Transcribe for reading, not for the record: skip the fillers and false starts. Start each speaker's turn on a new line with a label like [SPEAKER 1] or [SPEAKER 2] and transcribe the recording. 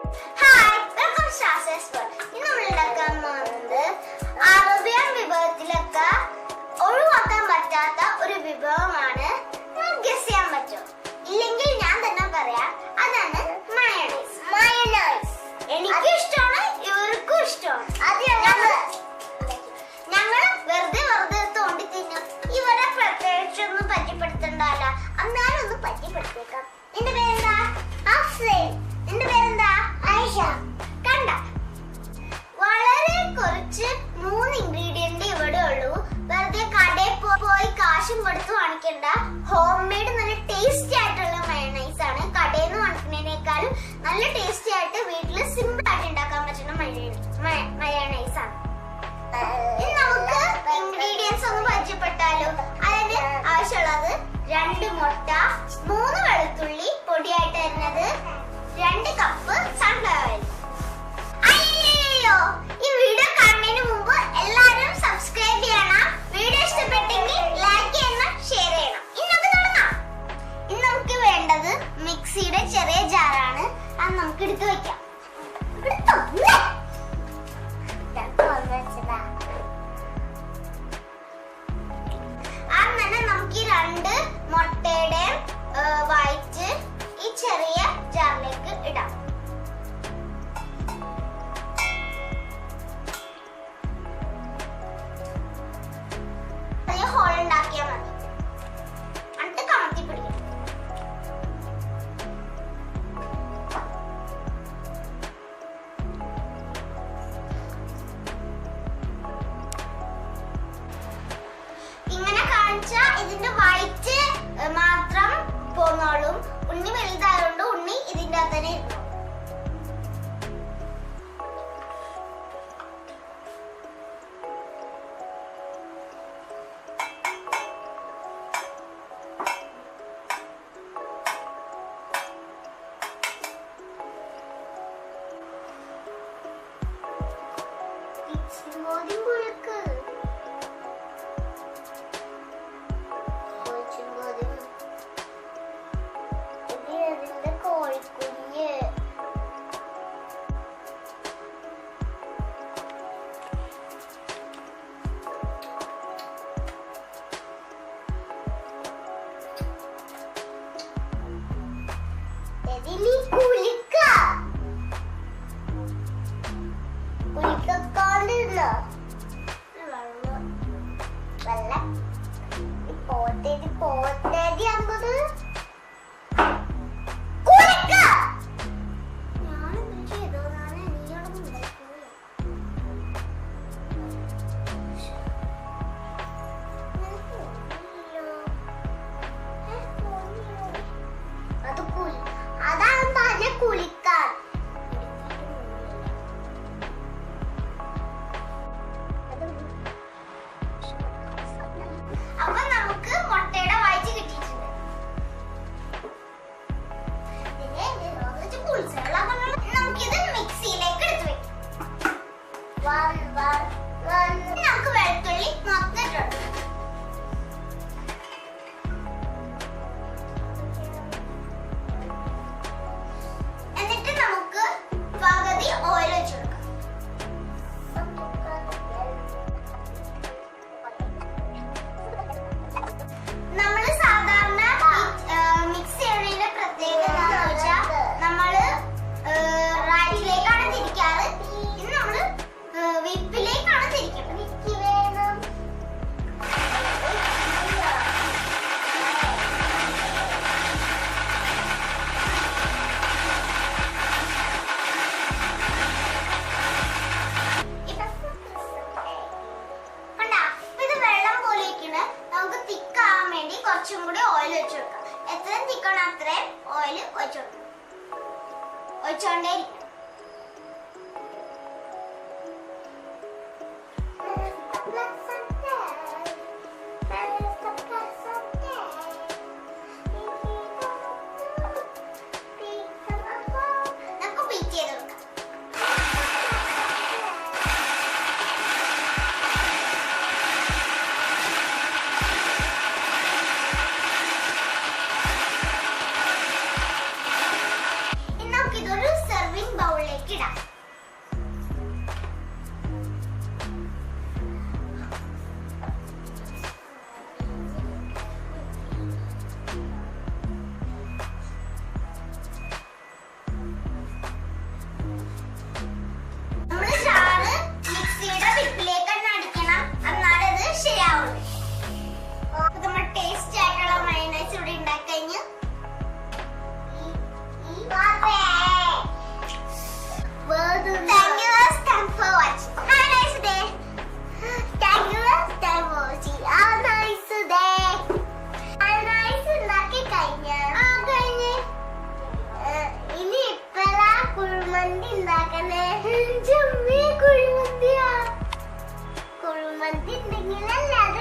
[SPEAKER 1] Hi, welcome to Aaziya'S. ഇന്ന് നമ്മൾ ഉണ്ടാക്കാൻ പോകുന്നത് അറേബ്യൻ വിഭവത്തിലൊക്കെ ഒഴിവാക്കാൻ പറ്റാത്ത ഒരു വിഭവമാണ്. ഗസ് ചെയ്യാൻ പറ്റും? ഇല്ലെങ്കിൽ ഞാൻ തന്നെ പറയാം. അതാണ് മയോണൈസ്. മയോണൈസ് എനിക്കും ഇഷ്ടമാണ്, ഇവർക്കും ഇഷ്ടമാണ്. ഞങ്ങൾ വെറുതെ തോണ്ടി തിന്നും. ഇവരെ പ്രത്യേകിച്ചൊന്നും പറ്റിപ്പെടുത്തണ്ടല്ല. എന്നാലും ഒന്ന് പറ്റിപ്പെടുത്തേക്കാം. നിന്റെ പേരെന്താ? നിന്റെ പേരെന്താ? ആയിഷ. കണ്ട, വളരെ കുറച്ച് 3 ഇൻഗ്രീഡിയന്റ് ഇവിടെ ഉള്ളൂ. വെറുതെ കടയിൽ പോയി കാശും കൊടുത്ത് വാങ്ങിക്കണ്ട. ഹോം മെയ്ഡ് നല്ല ടേസ്റ്റി ആയിട്ടുള്ള മയോണൈസ് ആണ്. കടയിൽ നിന്ന് വാങ്ങിക്കുന്നതിനേക്കാളും നല്ല ടേസ്റ്റി ആയിട്ട് വീട്ടിൽ സിമ്പിൾ ആയിട്ട് ഉണ്ടാക്കാൻ പറ്റുന്ന മയോണൈസ് ആണ്. ഇനി നമുക്ക് ഇൻഗ്രീഡിയൻസ് ഒന്ന് പരിചയപ്പെട്ടാലോ. അതിന് ആവശ്യമുള്ളത് 2 മുട്ട, 3 വെളുത്തുള്ളി പൊടിയായിട്ട് വരുന്നത്, 2 കപ്പ് സൺഫ്ലവർ ഓയിൽ. അയ്യോ, ഈ വീഡിയോ കാണുന്നതിന് മുമ്പ് എല്ലാവരും സബ്സ്ക്രൈബ് ചെയ്യണം. വീഡിയോ ഇഷ്ടപ്പെട്ടെങ്കിൽ ലൈക്ക് ചെയ്യണം, ഷെയർ ചെയ്യണം. ഇനി നമുക്ക് തുടങ്ങാം. ഇനി നമുക്ക് വേണ്ടത് മിക്സിയുടെ ചെറിയ ജാറാണ്. അത് നമുക്ക് എടുത്തു വെക്കാം. അങ്ങനെ നമുക്ക് ഈ 2 മുട്ടയുടെ വൈറ്റ് ഈ ചെറിയ ജാറിലേക്ക് ഇടാം. ഹോൾ ഉണ്ടാക്കിയാൽ മതി. എന്നിട്ട് കമത്തി പിടിക്കും. ഇങ്ങനെ കാണിച്ചാൽ ഇതിന്റെ വൈറ്റ് മാത്രം പോന്നോളും. ഉണ്ണി വലുതായതുകൊണ്ട് ഉണ്ണി ഇതിന്റെ അകത്ത് തന്നെ ഇരുന്നു. നമുക്ക് വെളുത്തുള്ളി മൊത്തം ഇട്ടു. എന്നിട്ട് നമുക്ക് പകുതി ഓയിൽ വെച്ച് കൊടുക്കാം. നമ്മള് സാധാരണ മിക്സ് ചെയ്യുന്നതിന്റെ പ്രത്യേകത എന്താണെന്ന് വെച്ചാൽ നമ്മള് റൈറ്റിലേക്കാണ് തിരിക്കാറ്. ഇന്ന് നമ്മള് വിപ്പിലേക്കാണ് തിരിക്കുന്നത്. ഇത് വെള്ളം പോലെ ഇരിക്കുന്നത്. നമുക്ക് തിക്കാവാൻ വേണ്ടി കുറച്ചും കൂടി ഓയിൽ വെച്ച് കൊടുക്കാം. എത്രയും തിക്കണം അത്രയും ഓയിൽ ഒഴിച്ചു കൊടുക്കണം. ഒഴിച്ചോണ്ടേ ഇരിക്കണം. ഇതൊരു സെർവിംഗ് കുഴിമന്തി ഉണ്ടാക്കണേ. കുഴിമന്തിയാ. കുഴിമന്തി ഉണ്ടെങ്കിലല്ലേ അത്